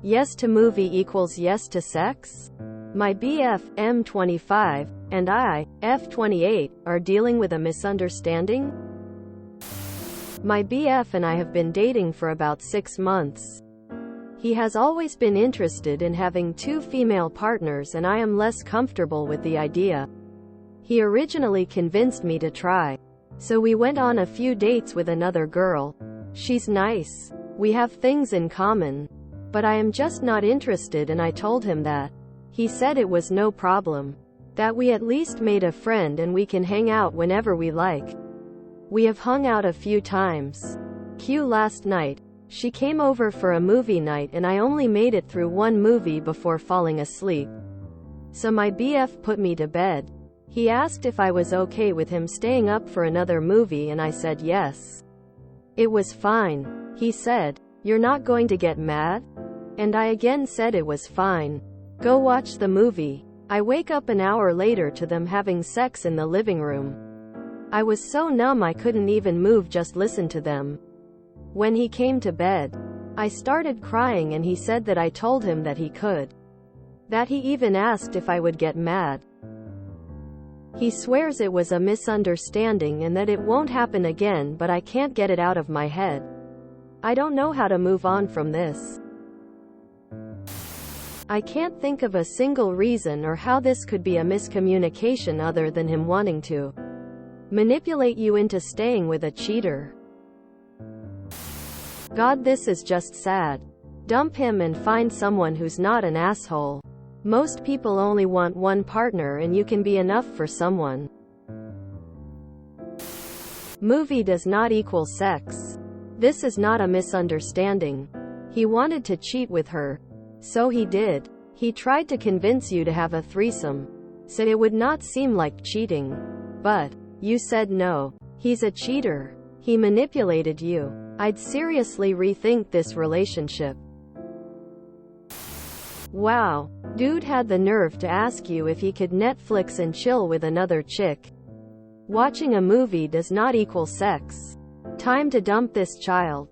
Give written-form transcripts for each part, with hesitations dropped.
Yes to movie equals yes to sex? My BF, M25, and I, F28, are dealing with a misunderstanding? My BF and I have been dating for about 6 months. He has always been interested in having 2 female partners and I am less comfortable with the idea. He originally convinced me to try. So we went on a few dates with another girl. She's nice. We have things in common. But I am just not interested and I told him that. He said it was no problem. That we at least made a friend and we can hang out whenever we like. We have hung out a few times. Last night, she came over for a movie night and I only made it through one movie before falling asleep. So my BF put me to bed. He asked if I was okay with him staying up for another movie and I said yes. It was fine. He said, "You're not going to get mad?" And I again said it was fine. Go watch the movie. I wake up an hour later to them having sex in the living room. I was so numb I couldn't even move, just listen to them. When he came to bed, I started crying and he said that I told him that he could. That he even asked if I would get mad. He swears it was a misunderstanding and that it won't happen again, but I can't get it out of my head. I don't know how to move on from this. I can't think of a single reason or how this could be a miscommunication other than him wanting to manipulate you into staying with a cheater. God, this is just sad. Dump him and find someone who's not an asshole. Most people only want one partner and you can be enough for someone. Movie does not equal sex. This is not a misunderstanding. He wanted to cheat with her. So he did. He tried to convince you to have a threesome. Said it would not seem like cheating. But you said no. He's a cheater. He manipulated you. I'd seriously rethink this relationship. Wow. Dude had the nerve to ask you if he could Netflix and chill with another chick. Watching a movie does not equal sex. Time to dump this child.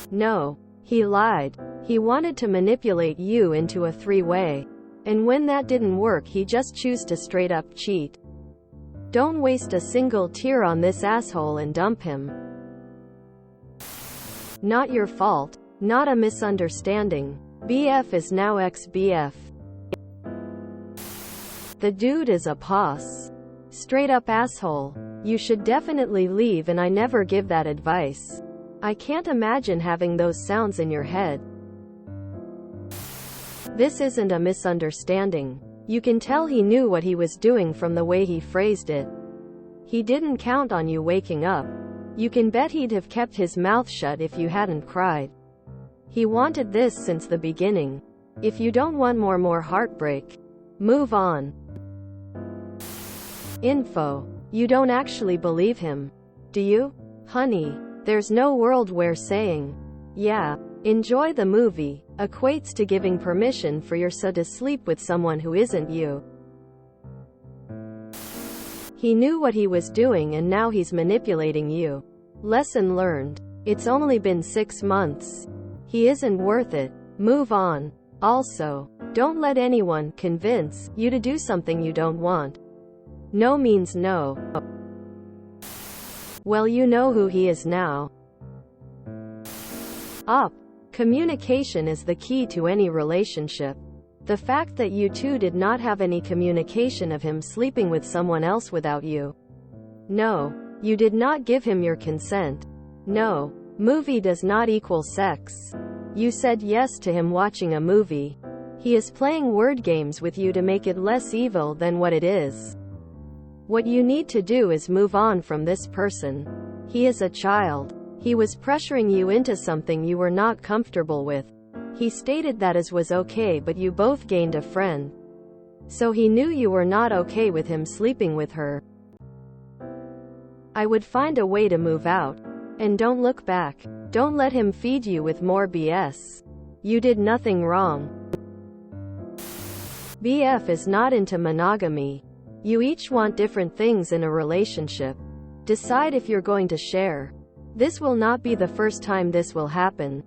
No. He lied. He wanted to manipulate you into a 3-way. And when that didn't work, he just chose to straight up cheat. Don't waste a single tear on this asshole and dump him. Not your fault. Not a misunderstanding. BF is now ex-BF. The dude is a boss. Straight up asshole. You should definitely leave and I never give that advice. I can't imagine having those sounds in your head. This isn't a misunderstanding. You can tell he knew what he was doing from the way he phrased it. He didn't count on you waking up. You can bet he'd have kept his mouth shut if you hadn't cried. He wanted this since the beginning. If you don't want more heartbreak, move on. Info. You don't actually believe him, do you? Honey, there's no world where saying, yeah, enjoy the movie, equates to giving permission for your son to sleep with someone who isn't you. He knew what he was doing and now he's manipulating you. Lesson learned. It's only been 6 months. He isn't worth it. Move on. Also, don't let anyone convince you to do something you don't want. No means no. Well, you know who he is now. Communication is the key to any relationship. The fact that you two did not have any communication of him sleeping with someone else without you. No. You did not give him your consent. No. Movie does not equal sex. You said yes to him watching a movie. He is playing word games with you to make it less evil than what it is. What you need to do is move on from this person. He is a child. He was pressuring you into something you were not comfortable with. He stated that as was okay, but you both gained a friend. So he knew you were not okay with him sleeping with her. I would find a way to move out. And don't look back. Don't let him feed you with more BS. You did nothing wrong. BF is not into monogamy. You each want different things in a relationship. Decide if you're going to share. This will not be the first time this will happen.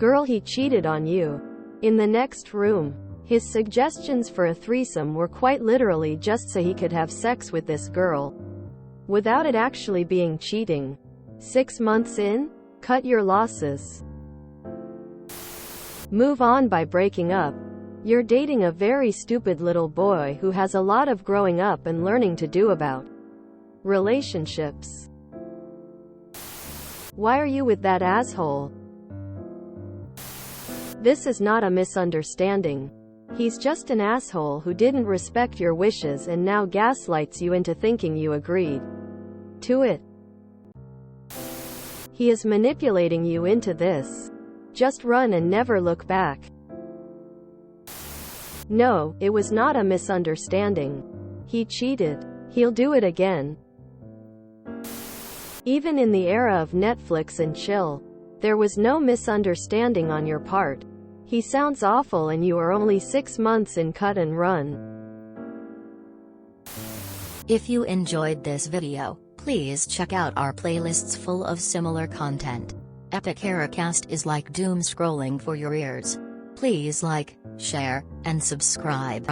Girl, he cheated on you. In the next room. His suggestions for a threesome were quite literally just so he could have sex with this girl, without it actually being cheating. 6 months in? Cut your losses. Move on by breaking up. You're dating a very stupid little boy who has a lot of growing up and learning to do about relationships. Why are you with that asshole? This is not a misunderstanding. He's just an asshole who didn't respect your wishes and now gaslights you into thinking you agreed to it. He is manipulating you into this. Just run and never look back. No, it was not a misunderstanding. He cheated. He'll do it again. Even in the era of Netflix and chill, there was no misunderstanding on your part. He sounds awful and you are only 6 months in. Cut and run. If you enjoyed this video, please check out our playlists full of similar content. Epic Eracast is like doom scrolling for your ears. Please like, share, and subscribe.